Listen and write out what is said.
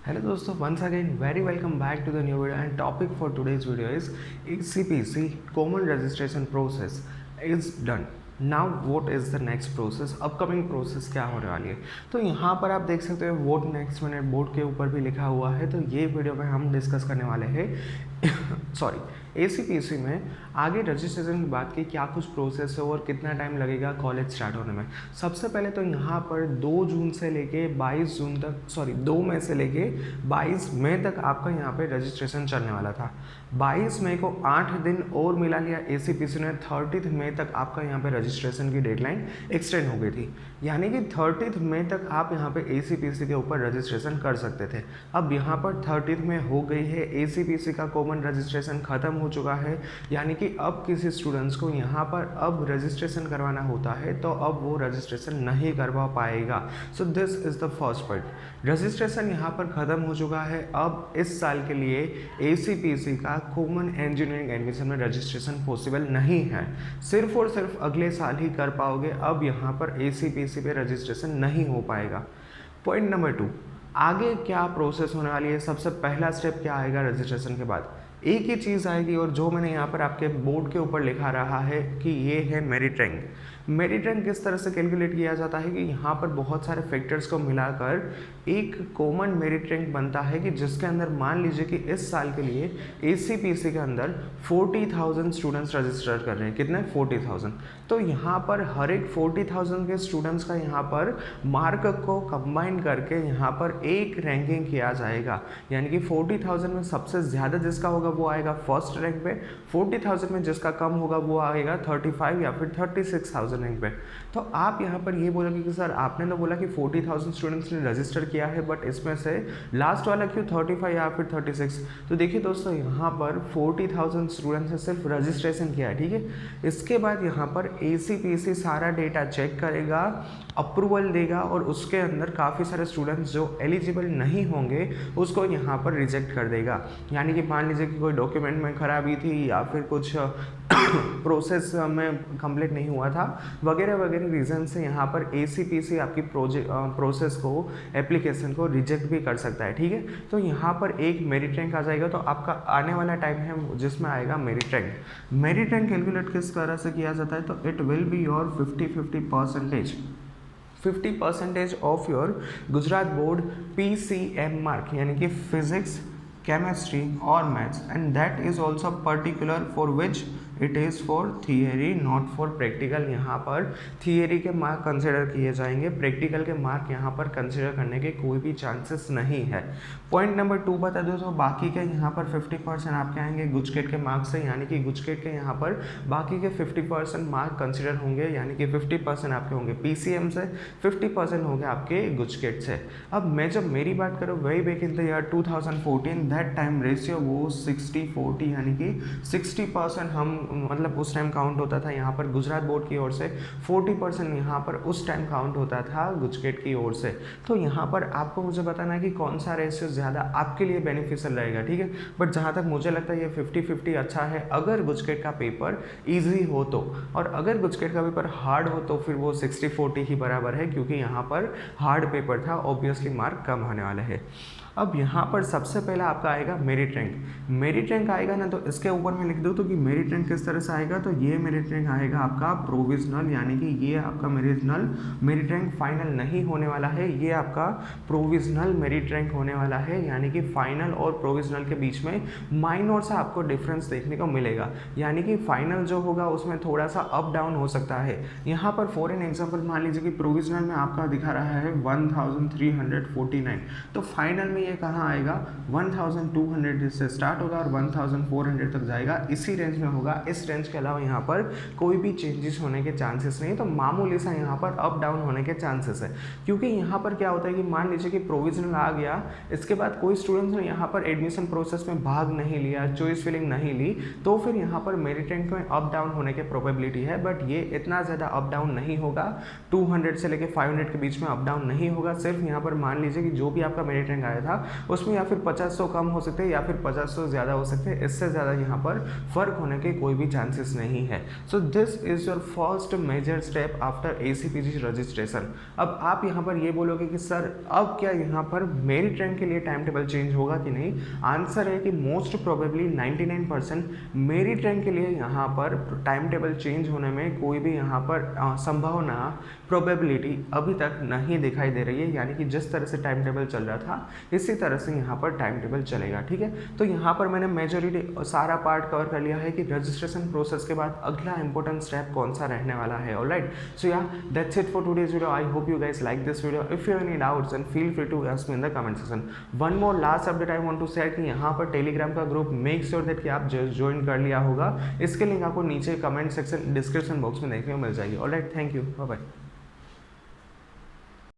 Hello दोस्तों, once again very welcome back to the new video and topic for today's video is ACPC common registration process is done. Now what is the next process, upcoming process क्या होने वाली है। तो यहाँ पर आप देख सकते हो वोट नेक्स्ट मिनट बोर्ड के ऊपर भी लिखा हुआ है। तो ये वीडियो में हम डिस्कस करने वाले हैं सॉरी ACPC में आगे रजिस्ट्रेशन की बात की क्या कुछ प्रोसेस है और कितना टाइम लगेगा कॉलेज स्टार्ट होने में। सबसे पहले तो यहाँ पर 2 जून से लेके 22 जून तक 2 मई से लेके 22 मई तक आपका यहाँ पे रजिस्ट्रेशन चलने वाला था। 22 मई को 8 दिन और मिला लिया ACPC ने, 30 मई तक आपका यहाँ पे रजिस्ट्रेशन की डेडलाइन एक्सटेंड हो गई थी। यानी कि 30 मई तक आप यहाँ पे ACPC के ऊपर रजिस्ट्रेशन कर सकते थे। अब यहाँ पर 30 मई हो गई है, ACPC का कॉमन रजिस्ट्रेशन ख़त्म हो चुका है। यानी कि अब किसी स्टूडेंट्स को यहाँ पर अब रजिस्ट्रेशन करवाना होता है तो अब वो रजिस्ट्रेशन नहीं करवा पाएगा। सो this is the first point, registration यहाँ पर ख़त्म हो चुका है। अब इस साल के लिए ACPC का कॉमन इंजीनियरिंग एडमिशन में रजिस्ट्रेशन पॉसिबल नहीं है, सिर्फ और सिर्फ अगले साल ही कर पाओगे। अब यहाँ पर ACPC पे रजिस्ट्रेशन नहीं हो पाएगा। पॉइंट नंबर 2, आगे क्या प्रोसेस होने वाली है। सबसे पहला स्टेप क्या आएगा रजिस्ट्रेशन के बाद, एक ही चीज़ आएगी और जो मैंने यहाँ पर आपके बोर्ड के ऊपर लिखा रहा है कि ये है मेरिट रैंक। मेरिट रैंक किस तरह से कैलकुलेट किया जाता है कि यहाँ पर बहुत सारे फैक्टर्स को मिलाकर एक कॉमन मेरिट रैंक बनता है कि जिसके अंदर मान लीजिए कि इस साल के लिए ACPC के अंदर 40,000 स्टूडेंट्स रजिस्टर कर रहे हैं। कितने? 40,000। तो यहाँ पर हर एक 40,000 के स्टूडेंट्स का यहाँ पर मार्क को कंबाइन करके यहाँ पर एक रैंकिंग किया जाएगा। यानी कि 40,000 में सबसे ज़्यादा जिसका होगा वो आएगा फर्स्ट रैंक पे, 40,000 में जिसका कम होगा वो आएगा 35 या फिर 36,000 रैंक पे। तो आप यहाँ पर ये बोलोगे कि सर आपने तो बोला कि 40,000 स्टूडेंट्स ने रजिस्टर किया है, बट इसमें से लास्ट वाला क्यों 35 या फिर 36? तो देखिए दोस्तों, यहाँ पर 40,000 स्टूडेंट्स ने सिर्फ रजिस्ट्रेशन किया है, ठीक है। इसके बाद यहाँ पर ACPC सारा डेटा चेक करेगा, अप्रूवल देगा और उसके अंदर काफ़ी सारे स्टूडेंट्स जो एलिजिबल नहीं होंगे उसको यहाँ पर रिजेक्ट कर देगा। यानी कि मान लीजिए कि कोई डॉक्यूमेंट में खराबी थी या फिर कुछ प्रोसेस में कंप्लीट नहीं हुआ था, वगैरह वगैरह रीज़न से यहाँ पर ACPC आपकी प्रोसेस को, एप्लीकेशन को रिजेक्ट भी कर सकता है, ठीक है। तो यहाँ पर एक मेरिट रैंक आ जाएगा। तो आपका आने वाला टाइम है जिसमें आएगा merit rank. Merit rank calculate किस तरह से किया जाता है, तो it will be your 50% of your Gujarat board PCM mark, यानी कि फिजिक्स, केमिस्ट्री और maths, and that is also particular for which it is for theory not for practical. यहाँ पर थियरी के मार्क कंसिडर किए जाएंगे, प्रैक्टिकल के मार्क यहाँ पर कंसिडर करने के कोई भी चांसेस नहीं है। पॉइंट नंबर 2 बता दो, तो बाकी के यहाँ पर 50% आपके आएंगे गुजकेट के मार्क से, यानी कि गुजकेट के यहाँ पर बाकी के 50% मार्क कंसिडर होंगे, यानी कि 50% आपके होंगे PCM से, 50% होंगे आपके गुजकेट से। अब मैं जब मेरी बात करूँ वही back in the year 2014, that time ratio वो 60-40, यानी कि 60% हम मतलब उस टाइम काउंट होता था यहाँ पर गुजरात बोर्ड की ओर से, 40% यहाँ पर उस टाइम काउंट होता था गुजकेट की ओर से। तो यहाँ पर आपको मुझे बताना है कि कौन सा रेशियो ज़्यादा आपके लिए बेनिफिशियल रहेगा, ठीक है। बट जहाँ तक मुझे लगता है ये 50-50 अच्छा है अगर गुजकेट का पेपर ईजी हो तो, और अगर गुजकेट का पेपर हार्ड हो तो फिर वो 60-40 ही बराबर है, क्योंकि यहाँ पर हार्ड पेपर था, ऑब्वियसली मार्क कम होने वाला है। अब यहाँ पर सबसे पहला आपका आएगा मेरिट रैंक। मेरिट रैंक आएगा ना, तो इसके ऊपर मैं लिख दूँ तो कि मेरिट रैंक किस तरह से आएगा, तो ये मेरिट रैंक आएगा आपका प्रोविजनल, यानी कि ये आपका मेरिट रैंक फाइनल नहीं होने वाला है, ये आपका प्रोविजनल मेरिट रैंक होने वाला है। यानी कि फाइनल और प्रोविजनल के बीच में माइनर सा आपको डिफरेंस देखने को मिलेगा, यानी कि फाइनल जो होगा उसमें थोड़ा सा अप डाउन हो सकता है। यहाँ पर फॉर एन एग्जाम्पल मान लीजिए कि प्रोविजनल में आपका दिखा रहा है 1349, तो फाइनल में ये कहाँ आएगा 1200 से स्टार्ट होगा और 1400 तक जाएगा, इसी रेंज में होगा। इस रेंज के अलावा यहाँ पर कोई भी चेंजेस होने के चांसेस नहीं, तो मामूली सा यहाँ पर अप डाउन होने के चांसेस है। क्योंकि यहाँ पर क्या होता है कि मान लीजिए कि प्रोविजनल आ गया, इसके बाद कोई स्टूडेंट्स ने यहाँ पर एडमिशन प्रोसेस में भाग नहीं लिया, चॉइस फिलिंग नहीं ली, तो फिर यहाँ पर मेरिट रैंक में अप डाउन होने की प्रोबेबिलिटी है। बट ये इतना ज़्यादा अप डाउन नहीं होगा, 200 से लेकर 500 के बीच में अप डाउन नहीं होगा। सिर्फ यहाँ पर मान लीजिए कि जो भी आपका मेरिट रैंक आया था उसमें या फिर 50-100 कम हो सकते हैं या फिर 50-100 ज़्यादा हो सकते हैं, इससे ज़्यादा यहाँ पर फर्क होने की कोई कोई भी चांसेस नहीं है। So this is your first major step after ACPG registration. अब आप यहाँ पर ये बोलोगे कि सर अब क्या यहाँ पर मेरी ट्रेन के लिए टाइम टेबल चेंज होगा कि नहीं? आंसर है कि मोस्ट प्रोबेबली 99% मेरी ट्रेन के लिए यहाँ पर टाइम टेबल चेंज होने में कोई भी यहाँ पर संभावना, प्रोबेबिलिटी अभी तक नहीं दिखाई दे रही है। यानी कि जिस तरह से टाइम टेबल चल रहा था इसी तरह से यहाँ पर टाइम टेबल चलेगा। ठीक है, तो यहाँ पर मैंने मेजॉरिटी सारा पार्ट कवर कर लिया है कि रजिस्ट्रेशन प्रोसेस के बाद अगला इंपॉर्टेंट स्टेप कौन सा रहने वाला है। Alright, so yeah that's it for today's video. I hope you guys like this video. If you have any doubts and feel free to ask me in the comment section. One more last update I want to share कि यहाँ पर Telegram का group make sure that कि आप join कर लिया होगा। इसके लिंक आपको नीचे कमेंट सेक्शन डिस्क्रिप्शन बॉक्स में देखने को मिल जाएगी। Alright, thank you, bye bye.